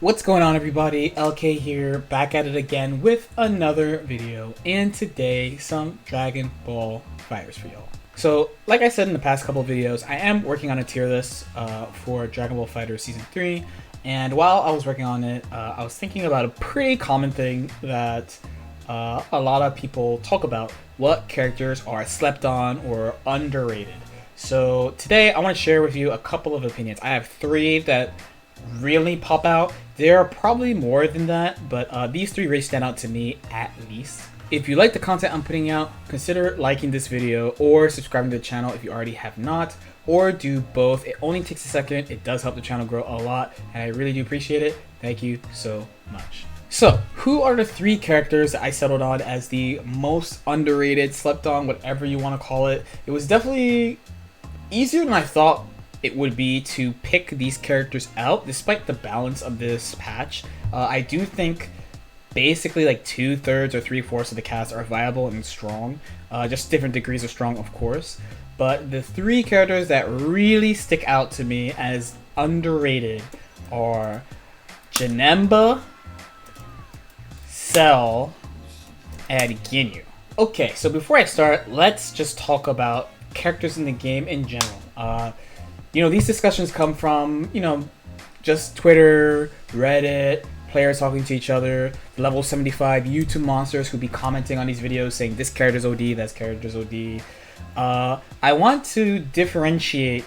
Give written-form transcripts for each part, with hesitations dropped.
What's going on, everybody? LK here, back at it again with another video, and today some Dragon Ball FighterZ for y'all. So, like I said in the past couple of videos, I am working on a tier list for Dragon Ball FighterZ Season 3, and while I was working on it, I was thinking about a pretty common thing that a lot of people talk about: what characters are slept on or underrated. So today I want to share with you a couple of opinions. I have three that really pop out. There are probably more than that, but these three really stand out to me at least. If you like the content I'm putting out, consider liking this video or subscribing to the channel if you already have not, or do both. It only takes a second. It does help the channel grow a lot, and I really do appreciate it. Thank you so much. So, who are the three characters that I settled on as the most underrated, slept on, whatever you want to call it? It was definitely easier than I thought it would be to pick these characters out, despite the balance of this patch. I do think basically like 2/3 or 3/4 of the cast are viable and strong, just different degrees of strong, of course. But the three characters that really stick out to me as underrated are Janemba, Cell, and Ginyu. Okay, so before I start, let's just talk about characters in the game in general. These discussions come from, just Twitter, Reddit, players talking to each other, level 75 YouTube monsters who be commenting on these videos saying this character's OD, that character's OD. I want to differentiate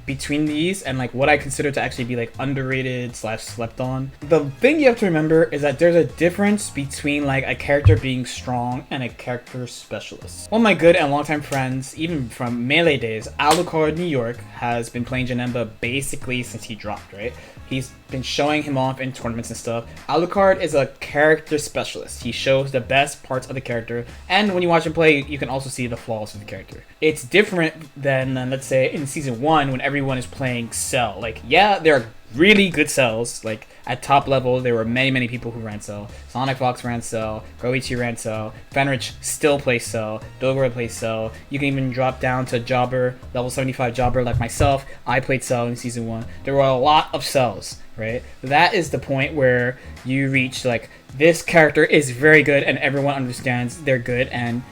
between these and like what I consider to actually be like underrated / slept on. The thing you have to remember is that there's a difference between like a character being strong and a character specialist. One of my good and longtime friends, even from Melee days, Alucard New York, has been playing Janemba basically since he dropped, right? He's been showing him off in tournaments and stuff. Alucard is a character specialist. He shows the best parts of the character, and when you watch him play, you can also see the flaws of the character. It's different than, let's say, in Season 1 when everyone is playing Cell. Like, yeah, there are really good Cells. Like, at top level, there were many people who ran Cell. Sonic Fox ran Cell, Goichi ran Cell, Fenrich still plays Cell, Dogra plays Cell. You can even drop down to Jobber, level 75 Jobber like myself. I played Cell in Season 1. There were a lot of Cells, right? That is the point where you reach, like, this character is very good and everyone understands they're good and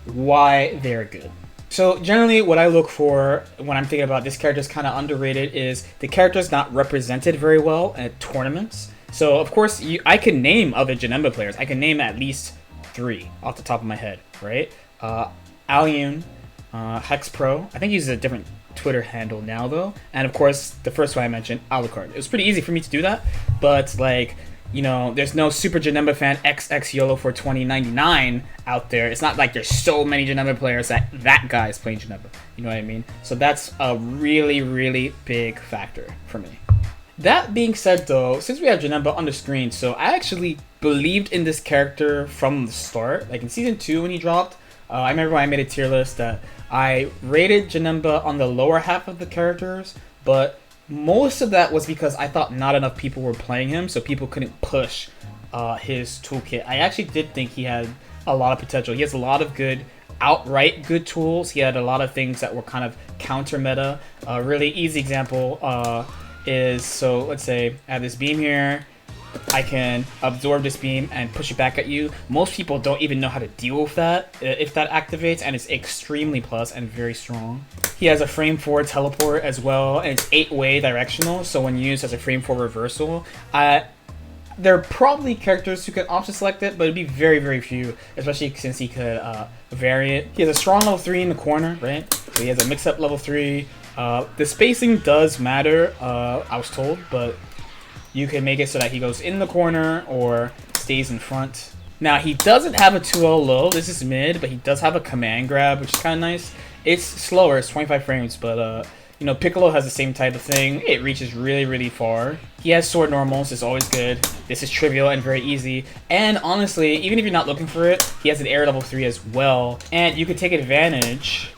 why they're good. So generally what I look for when I'm thinking about this character is kind of underrated is the character's not represented very well at tournaments. So of course I can name other Janemba players. I can name at least 3 off the top of my head, right? Alyun, Hex Pro. I think he uses a different Twitter handle now though. And of course the first one I mentioned, Alucard. It was pretty easy for me to do that, but like, there's no Super Janemba fan XX YOLO for 2099 out there. It's not like there's so many Janemba players that guy is playing Janemba. You know what I mean? So that's a really big factor for me. That being said though, since we have Janemba on the screen, so I actually believed in this character from the start. Like in Season 2 when he dropped, I remember when I made a tier list that I rated Janemba on the lower half of the characters, but most of that was because I thought not enough people were playing him, so people couldn't push his toolkit. I actually did think he had a lot of potential. He has a lot of outright good tools. He had a lot of things that were kind of counter meta. A really easy example is, so let's say I have this beam here. I can absorb this beam and push it back at you. Most people don't even know how to deal with that if that activates, and it's extremely plus and very strong. He has a frame 4 teleport as well, and it's 8-way directional, so when used as a frame 4 reversal, there are probably characters who can option select it, but it'd be very few, especially since he could vary it. He has a strong level 3 in the corner, right? So he has a mix-up level 3. The spacing does matter, I was told, but you can make it so that he goes in the corner or stays in front. Now, he doesn't have a 2L low. This is mid, but he does have a command grab, which is kind of nice. It's slower. It's 25 frames, but, Piccolo has the same type of thing. It reaches really far. He has sword normals. It's always good. This is trivial and very easy. And honestly, even if you're not looking for it, he has an air level 3 as well. And you could take advantage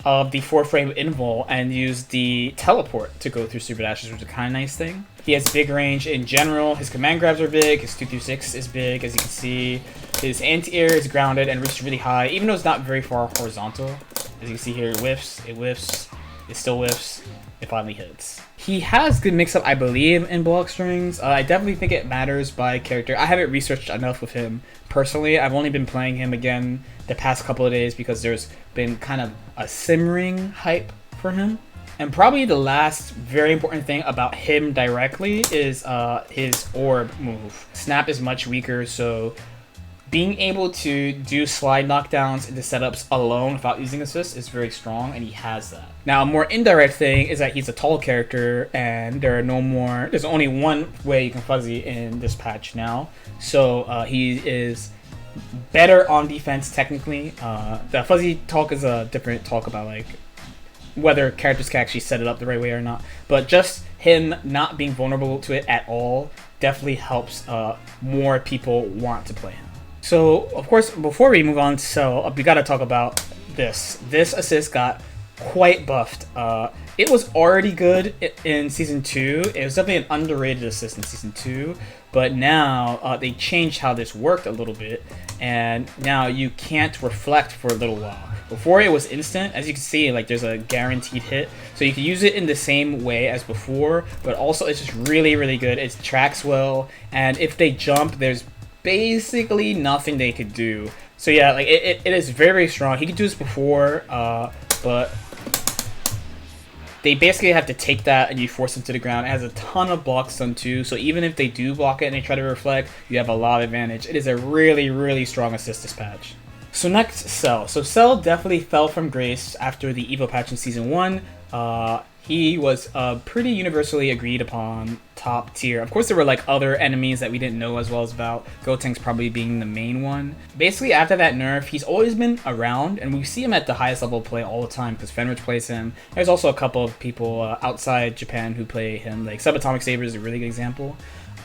of the 4-frame invul and use the teleport to go through super dashes, which is a kind of nice thing. He has big range in general. His command grabs are big. His 2-6 is big, as you can see. His anti-air is grounded and reaches really high, even though it's not very far horizontal. As you can see here, it whiffs, it still whiffs. it finally hits. He has good mix-up, I believe, in block strings. I definitely think it matters by character. I haven't researched enough with him personally. I've only been playing him again the past couple of days because there's been kind of a simmering hype for him. And probably the last very important thing about him directly is his orb move. Snap is much weaker, so being able to do slide knockdowns into setups alone without using assist is very strong, and he has that. Now, a more indirect thing is that he's a tall character, and there's only one way you can fuzzy in this patch now. So he is better on defense technically. The fuzzy talk is a different talk about like whether characters can actually set it up the right way or not. But just him not being vulnerable to it at all definitely helps more people want to play him. So, of course, before we move on to Cell, we gotta talk about this. This assist got quite buffed. It was already good in Season 2. It was definitely an underrated assist in Season 2. But now, they changed how this worked a little bit. And now you can't reflect for a little while. Before it was instant, as you can see, like there's a guaranteed hit. So you can use it in the same way as before, but also it's just really, really good. It tracks well, and if they jump, there's basically nothing they could do. So yeah, like it is very, very strong. He could do this before, but they basically have to take that and you force them to the ground. It has a ton of block stun too, so even if they do block it and they try to reflect, you have a lot of advantage. It is a really, really strong assist this patch. So next, Cell. So Cell definitely fell from grace after the Evo patch in Season 1. He was pretty universally agreed upon top tier. Of course, there were like other enemies that we didn't know as well as about. Gotenks probably being the main one. Basically, after that nerf, he's always been around, and we see him at the highest level play all the time because Fenrich plays him. There's also a couple of people outside Japan who play him. Like Subatomic Saber is a really good example.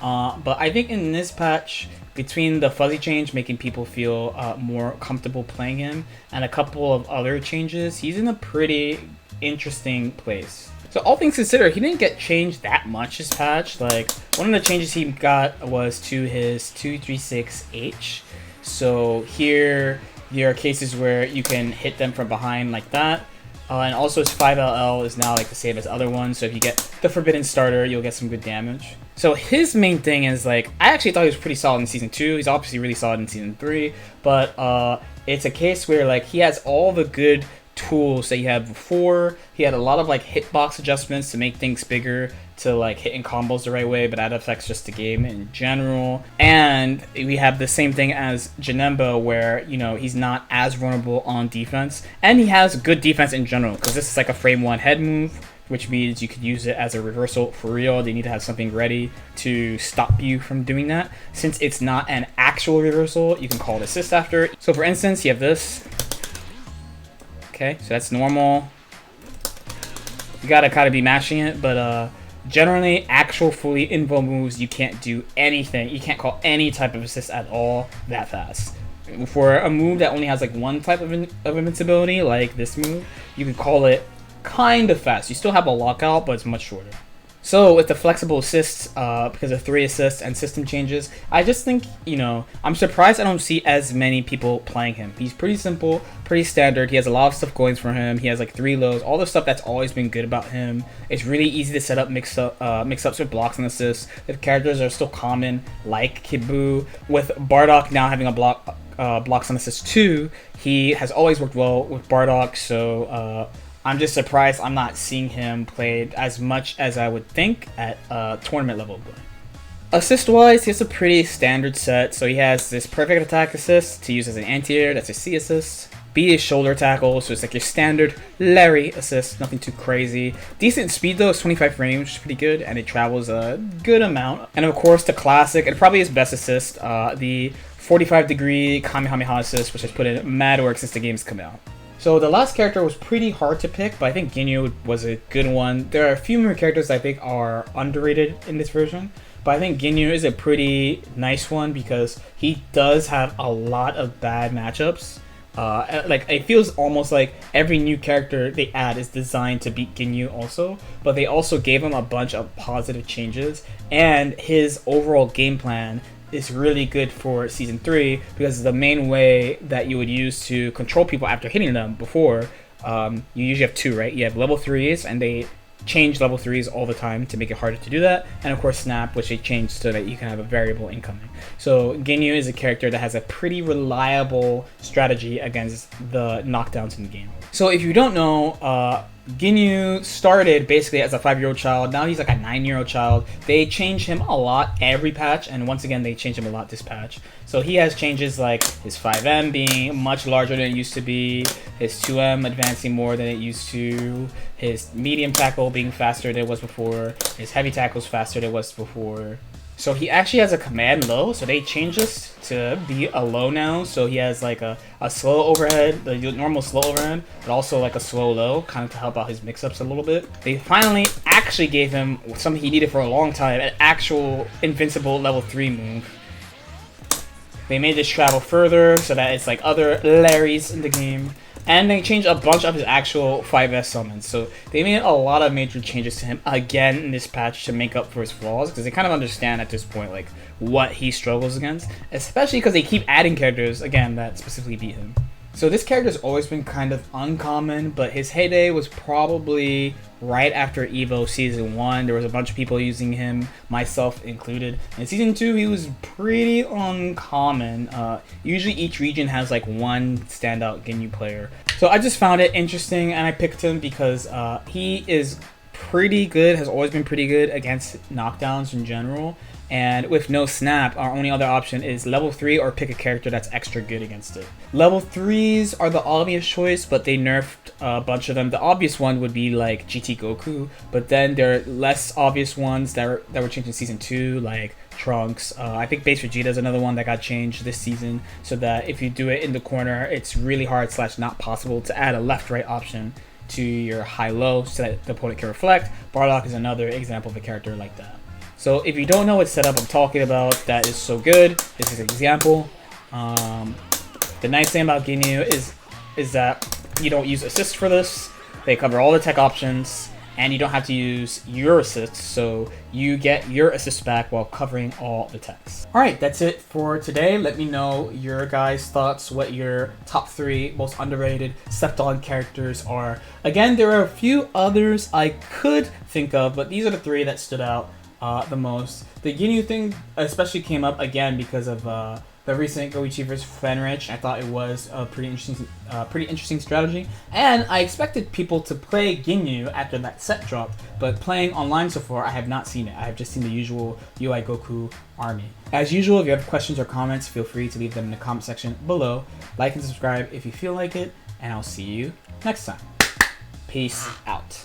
But I think in this patch, between the fuzzy change making people feel more comfortable playing him and a couple of other changes, he's in a pretty interesting place. So all things considered, he didn't get changed that much this patch. Like one of the changes he got was to his 236H. So here there are cases where you can hit them from behind like that. And also his 5LL is now like the same as other ones, so if you get the Forbidden Starter, you'll get some good damage. So his main thing is like, I actually thought he was pretty solid in Season 2, he's obviously really solid in Season 3, but it's a case where like he has all the good tools that he had before. He had a lot of like hitbox adjustments to make things bigger, to like hitting combos the right way, but that affects just the game in general. And we have the same thing as Janemba, where you know he's not as vulnerable on defense, and he has good defense in general because this is like a frame 1 head move, which means you could use it as a reversal for real. They need to have something ready to stop you from doing that. Since it's not an actual reversal, you can call it assist after. So for instance, you have this. Okay, so that's normal. You gotta kind of be mashing it, but generally, actual fully invo moves, you can't do anything. You can't call any type of assist at all that fast. For a move that only has like one type of invincibility, like this move, you can call it kind of fast. You still have a lockout, but it's much shorter. So with the flexible assists, because of 3 assists and system changes, I just think, you know, I'm surprised I don't see as many people playing him. He's pretty simple, pretty standard. He has a lot of stuff going for him. He has like 3 lows, all the stuff that's always been good about him. It's really easy to set up mix-ups with blocks and assists. If characters are still common, like Kibu, with Bardock now having a blocks and assists too, he has always worked well with Bardock, so I'm just surprised I'm not seeing him played as much as I would think at tournament level play. Assist-wise, he has a pretty standard set. So he has this perfect attack assist to use as an anti-air, that's a C assist. B is shoulder tackle, so it's like your standard Larry assist, nothing too crazy. Decent speed though, it's 25 frames, which is pretty good, and it travels a good amount. And of course, the classic, and probably his best assist, the 45-degree Kamehameha assist, which has put in mad work since the game's come out. So the last character was pretty hard to pick, but I think Ginyu was a good one. There are a few more characters I think are underrated in this version, but I think Ginyu is a pretty nice one because he does have a lot of bad matchups. Like it feels almost like every new character they add is designed to beat Ginyu also, but they also gave him a bunch of positive changes, and his overall game plan is really good for Season 3 because the main way that you would use to control people after hitting them before, you usually have 2, right? You have level 3s and they change level 3s all the time to make it harder to do that, and of course Snap, which they changed so that you can have a variable incoming. So Ginyu is a character that has a pretty reliable strategy against the knockdowns in the game. So if you don't know, Ginyu started basically as a 5-year-old child. Now he's like a 9-year-old child. They change him a lot every patch, and once again they changed him a lot this patch. So he has changes like his 5M being much larger than it used to be, his 2M advancing more than it used to, his medium tackle being faster than it was before, his heavy tackle's faster than it was before. So he actually has a command low, so they changed this to be a low now. So he has like a slow overhead, the normal slow overhead, but also like a slow low, kind of to help out his mix-ups a little bit. They finally actually gave him something he needed for a long time, an actual invincible level 3 move. They made this travel further so that it's like other Larrys in the game. And they changed a bunch of his actual 5S summons. So they made a lot of major changes to him again in this patch to make up for his flaws. Because they kind of understand at this point like what he struggles against. Especially because they keep adding characters, again, that specifically beat him. So this character's always been kind of uncommon, but his heyday was probably right after EVO Season 1. There was a bunch of people using him, myself included. In Season 2, he was pretty uncommon. Usually each region has like one standout Ginyu player. So I just found it interesting and I picked him because he is pretty good, has always been pretty good against knockdowns in general. And with no snap, our only other option is level 3 or pick a character that's extra good against it. Level 3s are the obvious choice, but they nerfed a bunch of them. The obvious one would be like GT Goku, but then there are less obvious ones that were changed in Season 2, like Trunks. I think Base Vegeta is another one that got changed this season, so that if you do it in the corner, it's really hard / not possible to add a left-right option to your high-low so that the opponent can reflect. Bardock is another example of a character like that. So if you don't know what setup I'm talking about, that is so good. This is an example. The nice thing about Ginyu is that you don't use assists for this. They cover all the tech options, and you don't have to use your assists, so you get your assists back while covering all the techs. Alright, that's it for today. Let me know your guys' thoughts, what your top 3 most underrated stepped-on characters are. Again, there are a few others I could think of, but these are the 3 that stood out the most. The Ginyu thing especially came up again because of the recent Goichi vs Fenrich. I thought it was a pretty interesting strategy, and I expected people to play Ginyu after that set dropped, but playing online so far, I have not seen it. I have just seen the usual UI Goku army. As usual, if you have questions or comments, feel free to leave them in the comment section below. Like and subscribe if you feel like it, and I'll see you next time. Peace out.